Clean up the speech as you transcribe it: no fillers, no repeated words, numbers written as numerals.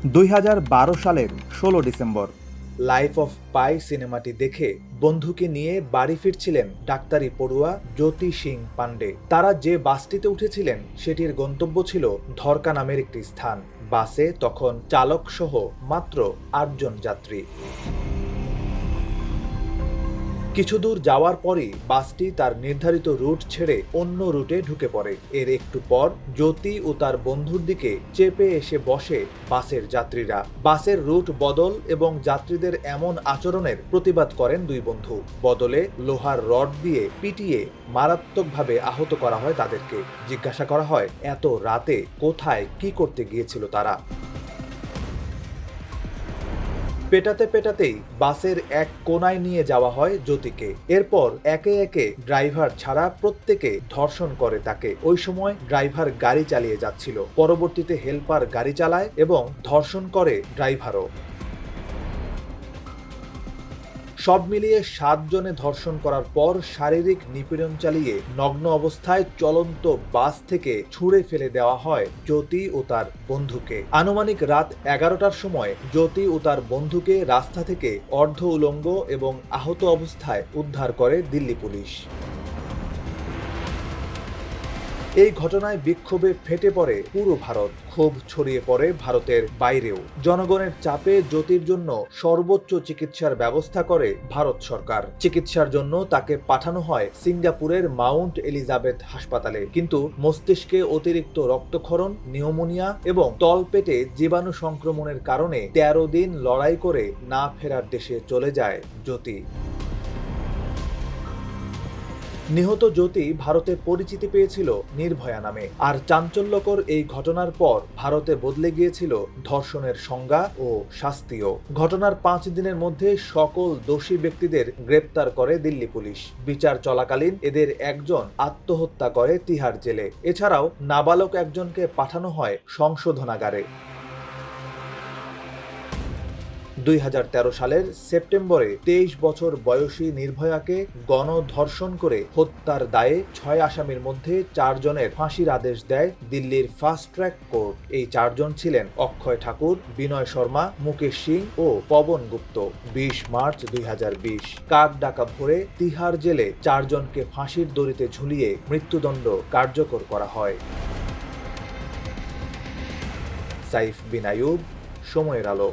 2012 সালের 16 December life of পাই সিনেমাটি দেখে বন্ধুকে নিয়ে বাড়ি ফিরছিলেন ডাক্তারি পড়ুয়া জ্যোতি সিং পান্ডে। তারা যে বাসটিতে উঠেছিলেন সেটির গন্তব্য ছিল ধরকা নামের একটি স্থান। বাসে তখন চালক সহ মাত্র 8 জন যাত্রী। কিছু দূর যাওয়ার পরই বাসটি তার নির্ধারিত রুট ছেড়ে অন্য রুটে ঢুকে পড়ে। এর একটু পর জ্যোতি ও তার বন্ধুর দিকে চেপে এসে বসে বাসের যাত্রীরা। বাসের রুট বদল এবং যাত্রীদের এমন আচরণের প্রতিবাদ করেন দুই বন্ধু। বদলে লোহার রড দিয়ে পিটিয়ে মারাত্মকভাবে আহত করা হয় তাদেরকে। জিজ্ঞাসা করা হয় এত রাতে কোথায় কি করতে গিয়েছিল তারা। পেটাতে পেটাতেই বাসের এক কোনায় নিয়ে যাওয়া হয় জ্যোতিকে। এরপর একে একে ড্রাইভার ছাড়া প্রত্যেকে ধর্ষণ করে তাকে। ওই সময় ড্রাইভার গাড়ি চালিয়ে যাচ্ছিল। পরবর্তীতে হেল্পার গাড়ি চালায় এবং ধর্ষণ করে ড্রাইভারও। সব মিলিয়ে 7 জনে ধর্ষণ করার পর শারীরিক নিপীড়ন চালিয়ে নগ্ন অবস্থায় চলন্ত বাস থেকে ছুঁড়ে ফেলে দেওয়া হয় জ্যোতি ও তার বন্ধুকে। আনুমানিক রাত 11টার সময় জ্যোতি ও তার বন্ধুকে রাস্তা থেকে অর্ধ উলঙ্গ এবং আহত অবস্থায় উদ্ধার করে দিল্লি পুলিশ। এই ঘটনায় বিক্ষোভে ফেটে পড়ে পুরো ভারত। ক্ষোভ ছড়িয়ে পড়ে ভারতের বাইরেও। জনগণের চাপে জ্যোতির জন্য সর্বোচ্চ চিকিৎসার ব্যবস্থা করে ভারত সরকার। চিকিৎসার জন্য তাকে পাঠানো হয় সিঙ্গাপুরের মাউন্ট এলিজাবেথ হাসপাতালে। কিন্তু মস্তিষ্কে অতিরিক্ত রক্তক্ষরণ, নিউমোনিয়া এবং তলপেটে জীবাণু সংক্রমণের কারণে 13 দিন লড়াই করে না ফেরার দেশে চলে যায় জ্যোতি। নিহত জ্যোতি ভারতে পরিচিতি পেয়েছিল নির্ভয়া নামে। আর চাঞ্চল্যকর এই ঘটনার পর ভারতে বদলে গিয়েছিল ধর্ষণের সংজ্ঞা ও শাস্তিও। ঘটনার 5 দিনের মধ্যে সকল দোষী ব্যক্তিদের গ্রেপ্তার করে দিল্লি পুলিশ। বিচার চলাকালীন এদের একজন আত্মহত্যা করে তিহার জেলে। এছাড়াও নাবালক একজনকে পাঠানো হয় সংশোধনাগারে। 2013 সালের সেপ্টেম্বরে 23 বছর বয়সী নির্ভয়াকে গণধর্ষণ করে হত্যার দায়ে 6 আসামির মধ্যে 4 জনের ফাঁসির আদেশ দেয় দিল্লির ফাস্ট ট্র্যাক কোর্ট। এই 4 জন ছিলেন অক্ষয় ঠাকুর, বিনয় শর্মা, মুকেশ সিং ও পবন গুপ্ত। 20 মার্চ 2020 কাক ডাকা ভোরে তিহার জেলে 4 জনকে ফাঁসির দড়িতে ঝুলিয়ে মৃত্যুদণ্ড কার্যকর করা হয়। সাইফ বিন আইয়ুব, সময়ের আলো।